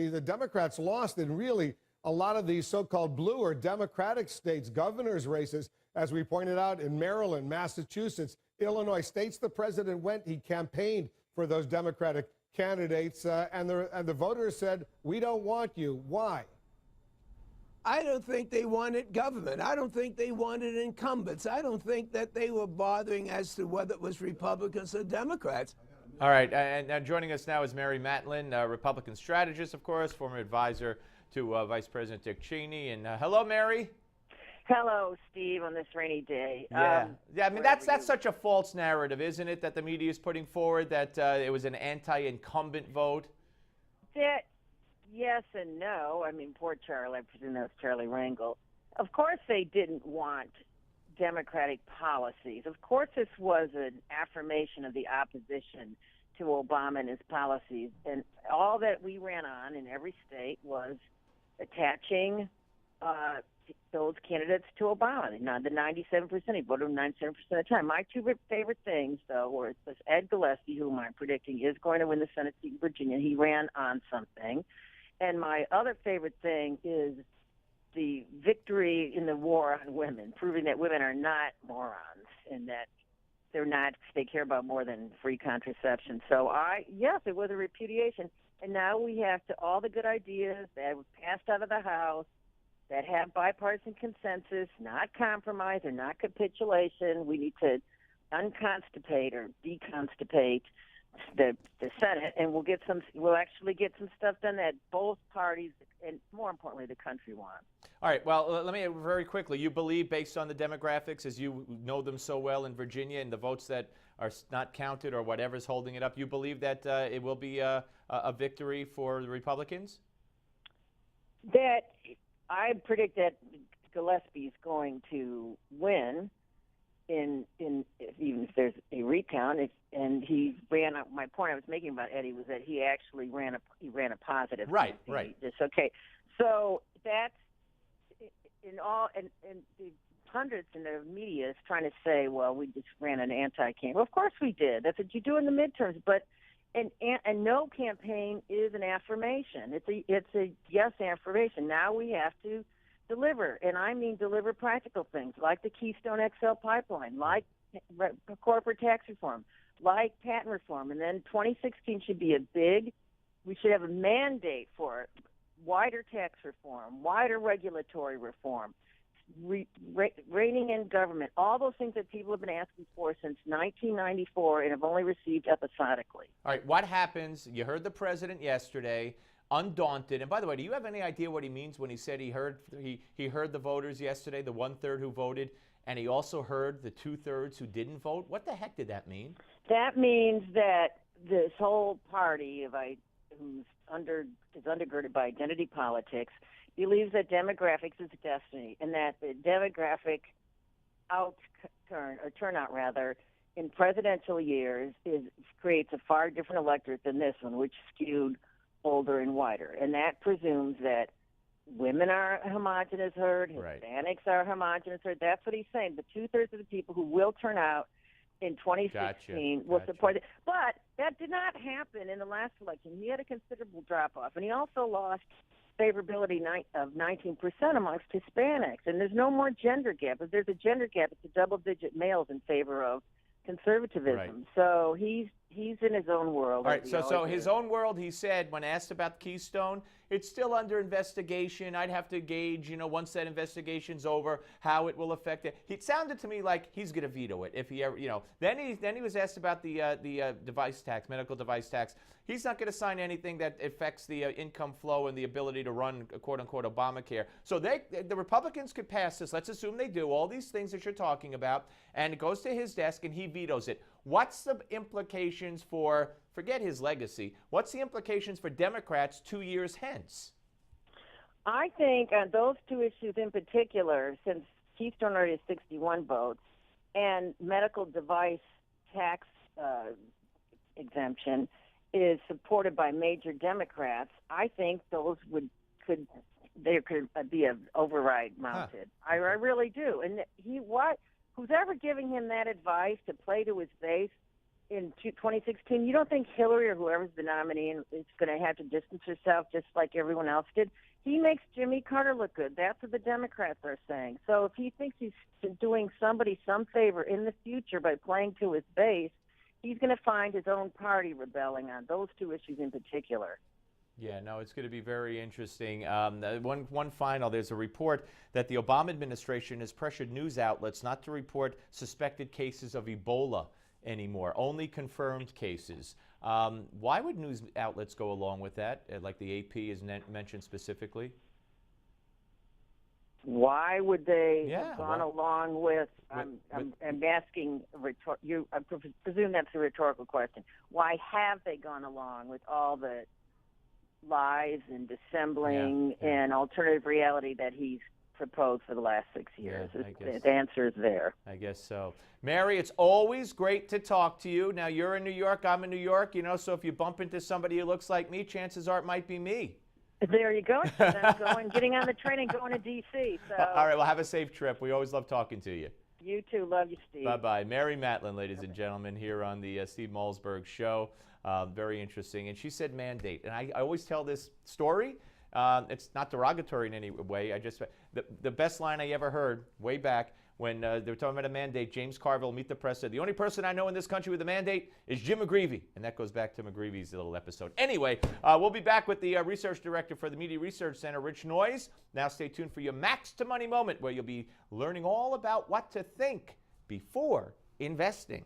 the Democrats lost in really a lot of these so-called blue or Democratic states, governor's races, as we pointed out in Maryland, Massachusetts, Illinois, states the president went, he campaigned for those Democratic candidates, and the voters said, we don't want you. Why? I don't think they wanted government. I don't think they wanted incumbents. I don't think that they were bothering as to whether it was Republicans or Democrats. All right, and joining us now is Mary Matalin, Republican strategist, of course, former advisor to Vice President Dick Cheney. And hello, Mary. Hello, Steve, on this rainy day. Yeah, I mean, that's such a false narrative, isn't it, that the media is putting forward, that it was an anti-incumbent vote? Yes and no. I mean, poor Charlie. I presume that was Charlie Rangel. Of course they didn't want Democratic policies. Of course this was an affirmation of the opposition to Obama and his policies. And all that we ran on in every state was attaching those candidates to Obama. Not the 97%. He voted 97% of the time. My two favorite things, though, were Ed Gillespie, whom I'm predicting is going to win the Senate seat in Virginia. He ran on something. And my other favorite thing is the victory in the war on women, proving that women are not morons and that they care about more than free contraception. So yes, it was a repudiation. And now we have all the good ideas that were passed out of the House that have bipartisan consensus, not compromise or not capitulation. We need to unconstipate or deconstipate the Senate, and we'll actually get some stuff done that both parties and, more importantly, the country want. All right, well, let me very quickly. You believe, based on the demographics, as you know them so well in Virginia, and the votes that are not counted or whatever's holding it up, you believe that it will be a victory for the Republicans? That I predict that Gillespie is going to win even if there's a recount. And he ran. My point I was making about Eddie was that he actually ran a positive. Right, campaign. right. Okay. So that's in all, and the hundreds in the media is trying to say, well, we just ran an anti-campaign. Well, of course we did. That's what you do in the midterms. But a no campaign is an affirmation. It's a yes affirmation. Now we have to deliver, and I mean deliver practical things like the Keystone XL pipeline, like corporate tax reform, like patent reform. And then 2016 should be we should have a mandate for it, wider tax reform, wider regulatory reform, reining in government, all those things that people have been asking for since 1994 and have only received episodically. All right, what happens? You heard the president yesterday, undaunted. And by the way, do you have any idea what he means when he said he heard the voters yesterday, the 1/3 who voted, and he also heard the 2/3 who didn't vote? What the heck did that mean? That means that this whole party who's is undergirded by identity politics believes that demographics is destiny, and that the demographic turnout rather in presidential years creates a far different electorate than this one, which skewed older and whiter. And that presumes that women are a homogenous herd, Hispanics are a homogenous herd. That's what he's saying. The 2/3 of the people who will turn out in 2016 will support it. But that did not happen in the last election. He had a considerable drop-off, and he also lost favorability of 19% amongst Hispanics. And there's no more gender gap. If there's a gender gap, it's a double-digit males in favor of conservatism. Right. So he's in his own world. All right, so his own world, he said, when asked about Keystone, it's still under investigation. I'd have to gauge, once that investigation's over, how it will affect it. It sounded to me like he's going to veto it if he ever, Then he was asked about the device tax, medical device tax. He's not going to sign anything that affects the income flow and the ability to run, quote-unquote, Obamacare. So the Republicans could pass this. Let's assume they do, all these things that you're talking about, and it goes to his desk and he vetoes it. What's the implications forget his legacy, what's the implications for Democrats 2 years hence? I think on those two issues in particular, since Keystone already has 61 votes, and medical device tax exemption is supported by major Democrats, I think those there could be an override mounted. I really do. And who's ever giving him that advice to play to his base in 2016, you don't think Hillary or whoever's the nominee is going to have to distance herself just like everyone else did? He makes Jimmy Carter look good. That's what the Democrats are saying. So if he thinks he's doing somebody some favor in the future by playing to his base, he's going to find his own party rebelling on those two issues in particular. Yeah, no, it's going to be very interesting. One final, there's a report that the Obama administration has pressured news outlets not to report suspected cases of Ebola anymore, only confirmed cases. Why would news outlets go along with that, like the AP is mentioned specifically? Why would they Yeah, have gone along with? I'm asking. I presume that's a rhetorical question. Why have they gone along with all the lies and dissembling and alternative reality that he's proposed for the last 6 years? The answer is there. I guess so. Mary, it's always great to talk to you. Now, you're in New York, I'm in New York, so if you bump into somebody who looks like me, chances are it might be me. There you go. I'm getting on the train and going to D.C. So. All right, well, have a safe trip. We always love talking to you. You too. Love you, Steve. Bye-bye. Mary Matalin, ladies and gentlemen, here on the Steve Malzberg Show. Very interesting. And she said mandate. And I always tell this story. It's not derogatory in any way. The best line I ever heard way back when they were talking about a mandate, James Carville, Meet the Press, said, the only person I know in this country with a mandate is Jim McGreevey. And that goes back to McGreevey's little episode. Anyway, we'll be back with the research director for the Media Research Center, Rich Noyes. Now stay tuned for your Max to Money moment, where you'll be learning all about what to think before investing.